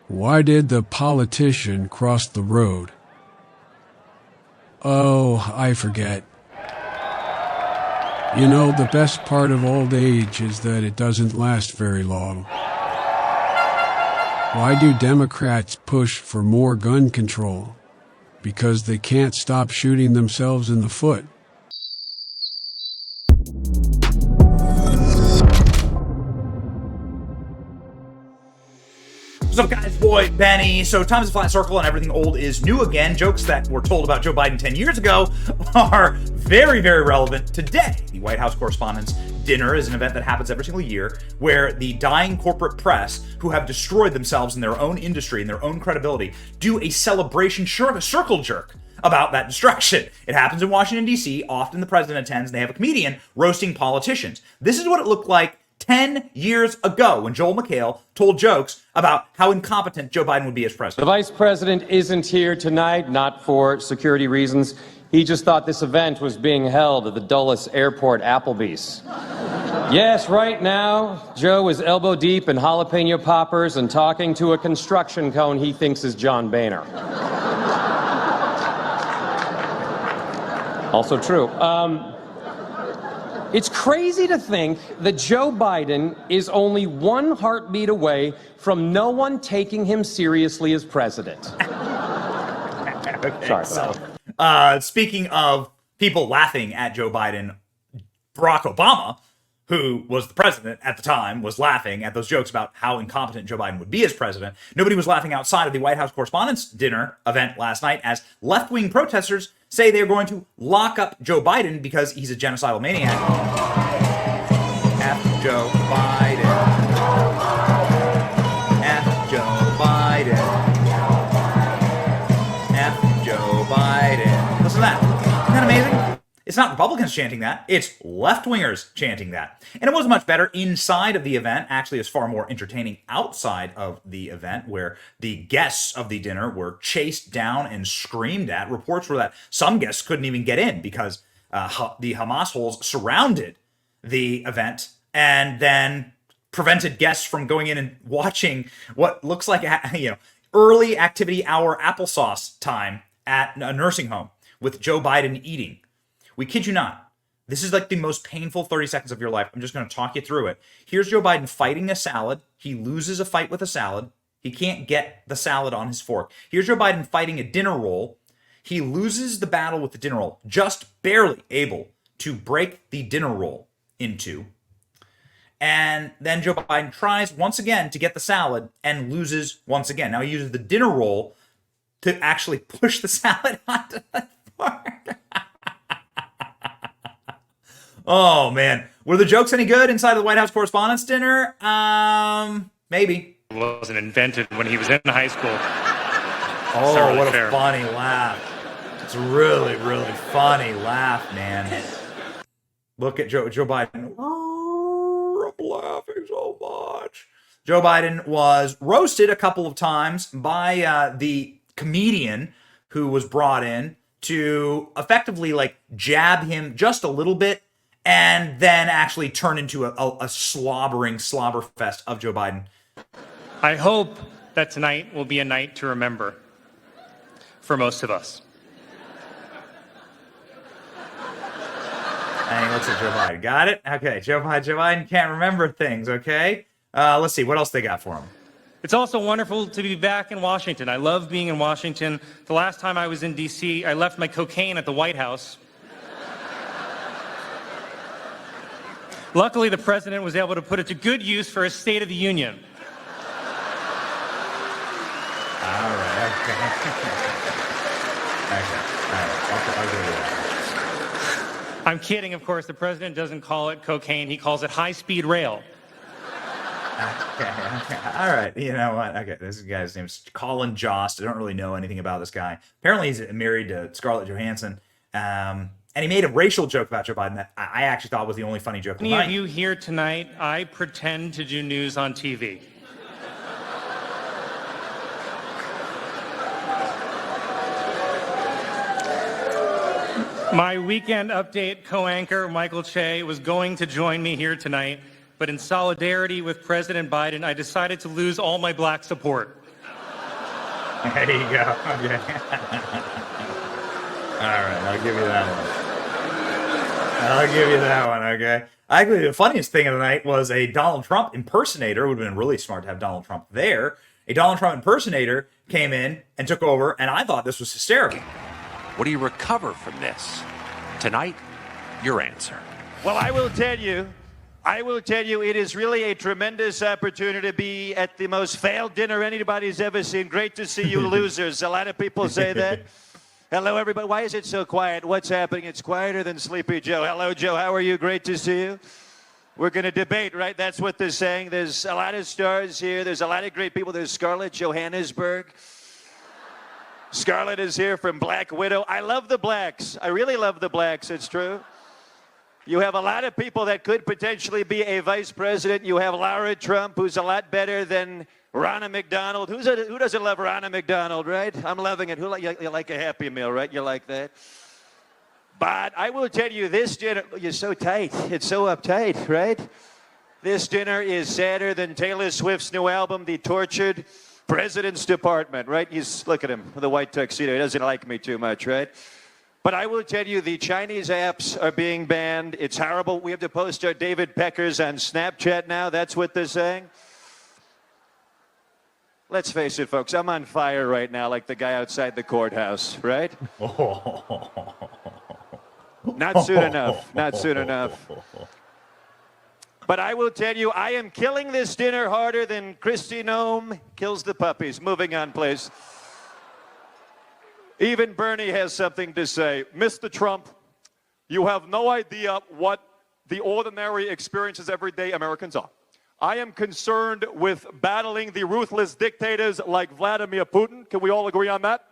Why did the politician cross the road? Oh, I forget. You know, the best part of old age is that it doesn't last very long. Why do Democrats push for more gun control? Because they can't stop shooting themselves in the foot. What's up, guys? Boy, Benny. So time is a flat circle and everything old is new again. Jokes that were told about Joe Biden 10 years ago are very, very relevant today. The White House Correspondents' Dinner is an event that happens every single year where the dying corporate press, who have destroyed themselves in their own industry and their own credibility, do a celebration circle jerk about that destruction. It happens in Washington, D.C. Often the president attends and they have a comedian roasting politicians. This is what it looked like 10 years ago when Joel McHale told jokes about how incompetent Joe Biden would be as president. The vice president isn't here tonight, not for security reasons. He just thought this event was being held at the Dulles Airport Applebee's. Yes, right now, Joe is elbow deep in jalapeno poppers and talking to a construction cone he thinks is John Boehner. Also true. It's crazy to think that Joe Biden is only one heartbeat away from no one taking him seriously as president. Okay, sorry. Speaking of people laughing at Joe Biden, Barack Obama, who was the president at the time, was laughing at those jokes about how incompetent Joe Biden would be as president. Nobody was laughing outside of the White House Correspondents' Dinner event last night as left-wing protesters say they're going to lock up Joe Biden because he's a genocidal maniac. F Joe Biden. F Joe Biden. F Joe Biden. Listen to that. Isn't that amazing? It's not Republicans chanting that. It's left-wingers chanting that. And it wasn't much better inside of the event. Actually, it's far more entertaining outside of the event, where the guests of the dinner were chased down and screamed at. Reports were that some guests couldn't even get in because the Hamas holes surrounded the event and then prevented guests from going in and watching what looks like early activity hour applesauce time at a nursing home with Joe Biden eating. We kid you not. This is like the most painful 30 seconds of your life. I'm just going to talk you through it. Here's Joe Biden fighting a salad. He loses a fight with a salad. He can't get the salad on his fork. Here's Joe Biden fighting a dinner roll. He loses the battle with the dinner roll, just barely able to break the dinner roll in two. And then Joe Biden tries once again to get the salad and loses once again. Now he uses the dinner roll to actually push the salad onto the fork. Oh, man. Were the jokes any good inside of the White House Correspondents' Dinner? Maybe. It wasn't invented when he was in high school. Oh, really what fair. A funny laugh. It's a really, really funny laugh, man. Look at Joe Biden. I'm laughing so much. Joe Biden was roasted a couple of times by the comedian who was brought in to effectively jab him just a little bit and then actually turn into a slobbering slobberfest of Joe Biden. I hope that tonight will be a night to remember for most of us. And he looks at Joe Biden. Got it? Okay, Joe Biden can't remember things, okay? Let's see, what else they got for him? It's also wonderful to be back in Washington. I love being in Washington. The last time I was in D.C., I left my cocaine at the White House. Luckily, the president was able to put it to good use for his State of the Union. All right, I'll give you that. I'm kidding, of course. The president doesn't call it cocaine. He calls it high-speed rail. Okay. All right. You know what? Okay, this guy's name's Colin Jost. I don't really know anything about this guy. Apparently, he's married to Scarlett Johansson. And he made a racial joke about Joe Biden that I actually thought was the only funny joke of the night. Any of you here tonight, I pretend to do news on TV. My Weekend Update co-anchor, Michael Che, was going to join me here tonight, but in solidarity with President Biden, I decided to lose all my black support. There you go. Okay. All right, I'll give you that one. Okay. Actually, the funniest thing of the night was a Donald Trump impersonator. It would have been really smart to have Donald Trump there. A Donald Trump impersonator came in and took over, and I thought this was hysterical. What do you recover from this? Tonight, your answer. Well, I will tell you, it is really a tremendous opportunity to be at the most failed dinner anybody's ever seen. Great to see you losers. A lot of people say that. Hello, everybody. Why is it so quiet? What's happening? It's quieter than Sleepy Joe. Hello, Joe. How are you? Great to see you. We're going to debate, right? That's what they're saying. There's a lot of stars here. There's a lot of great people. There's Scarlett Johannesburg. Scarlett is here from Black Widow. I love the blacks. I really love the blacks. It's true. You have a lot of people that could potentially be a vice president. You have Lara Trump, who's a lot better than Ronna McDonald. Who doesn't love Ronna McDonald, right? I'm loving it. You like a Happy Meal, right? You like that? But I will tell you, this dinner, you're so tight. It's so uptight, right? This dinner is sadder than Taylor Swift's new album, The Tortured President's Department, right? Look at him, the white tuxedo. He doesn't like me too much, right? But I will tell you, the Chinese apps are being banned. It's horrible. We have to post our David Peckers on Snapchat now. That's what they're saying. Let's face it, folks. I'm on fire right now like the guy outside the courthouse, right? Not soon enough. Not soon enough. But I will tell you, I am killing this dinner harder than Kristi Noem kills the puppies. Moving on, please. Even Bernie has something to say. Mr. Trump, you have no idea what the ordinary experiences everyday Americans are. I am concerned with battling the ruthless dictators like Vladimir Putin. Can we all agree on that?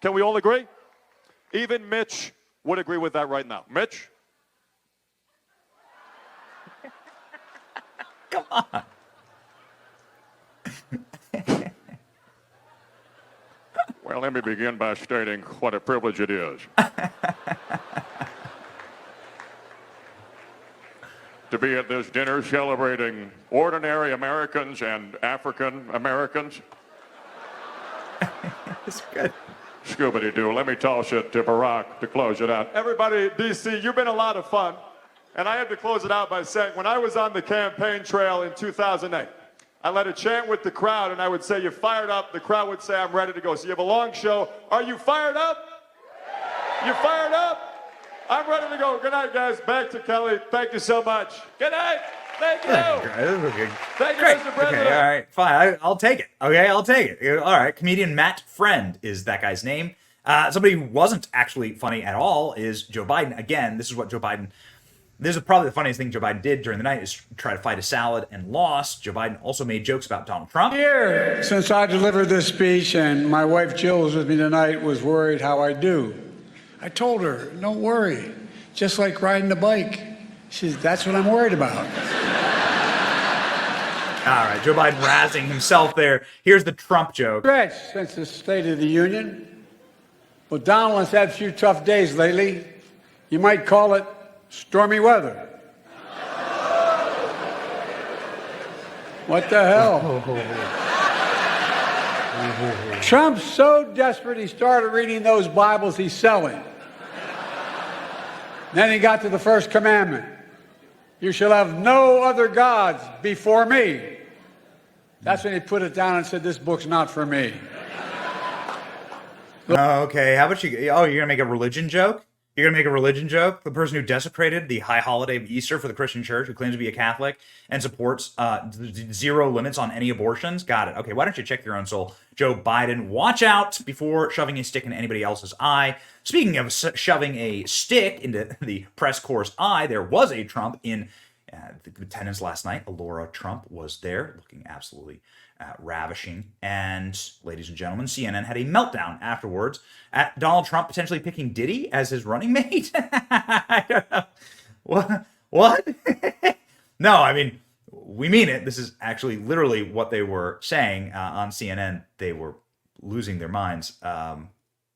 Can we all agree? Even Mitch would agree with that right now. Mitch? Come on. Well, let me begin by stating what a privilege it is to be at this dinner celebrating ordinary Americans and African Americans. It's good. Scooby-Doo, let me toss it to Barack to close it out. Everybody, DC, you've been a lot of fun. And I have to close it out by saying, when I was on the campaign trail in 2008, I led a chant with the crowd, and I would say, "You fired up?" The crowd would say, "I'm ready to go." So you have a long show. Are you fired up? You fired up? I'm ready to go. Good night, guys. Back to Kelly. Thank you so much. Good night. Thank you. Thank you, Great. Mr. President. Okay, all right, fine. I'll take it. Okay, I'll take it. All right, comedian Matt Friend is that guy's name. Somebody who wasn't actually funny at all is Joe Biden. Again, this is probably the funniest thing Joe Biden did during the night is try to fight a salad and lost. Joe Biden also made jokes about Donald Trump. Here, since I delivered this speech and my wife Jill was with me tonight, was worried how I do. I told her, don't worry, just like riding a bike. She said, that's what I'm worried about. All right, Joe Biden razzing himself there. Here's the Trump joke. Stretch since the State of the Union. Well, Donald has had a few tough days lately. You might call it stormy weather. What the hell? Trump's so desperate he started reading those Bibles he's selling. Then he got to the first commandment. You shall have no other gods before me. That's when he put it down and said, this book's not for me. Okay, how about you? Oh, you're going to make a religion joke? You're going to make a religion joke? The person who desecrated the high holiday of Easter for the Christian church, who claims to be a Catholic and supports zero limits on any abortions? Got it. Okay, why don't you check your own soul? Joe Biden, watch out before shoving a stick in anybody else's eye. Speaking of shoving a stick into the press corps' eye, there was a Trump in the attendance last night. Alora Trump was there, looking absolutely ravishing. And, ladies and gentlemen, CNN had a meltdown afterwards at Donald Trump potentially picking Diddy as his running mate. I don't know. What? No, I mean, we mean it. This is actually literally what they were saying on CNN. They were losing their minds.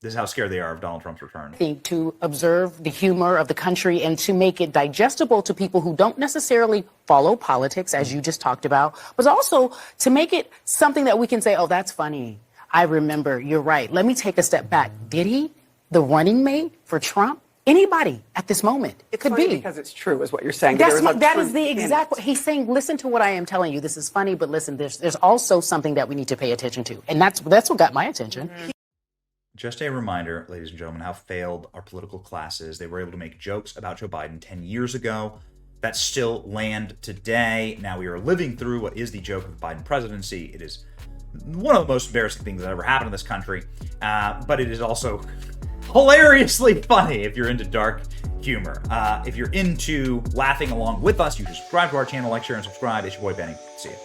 This is how scared they are of Donald Trump's return. I think to observe the humor of the country and to make it digestible to people who don't necessarily follow politics, as you just talked about, but also to make it something that we can say, oh, that's funny. I remember, you're right. Let me take a step back. Did he? The running mate for Trump? Anybody at this moment? It could Funny be. because it's true, is what you're saying. That There is the exact. He's saying, listen to what I am telling you. This is funny, but listen, there's also something that we need to pay attention to, and that's what got my attention. Just a reminder, ladies and gentlemen, how failed our political class is. They were able to make jokes about Joe Biden 10 years ago that still land today. Now we are living through what is the joke of the Biden presidency. It is one of the most embarrassing things that ever happened in this country, but it is also hilariously funny if you're into dark humor. If you're into laughing along with us, you should subscribe to our channel, like, share, and subscribe. It's your boy Benny. See ya.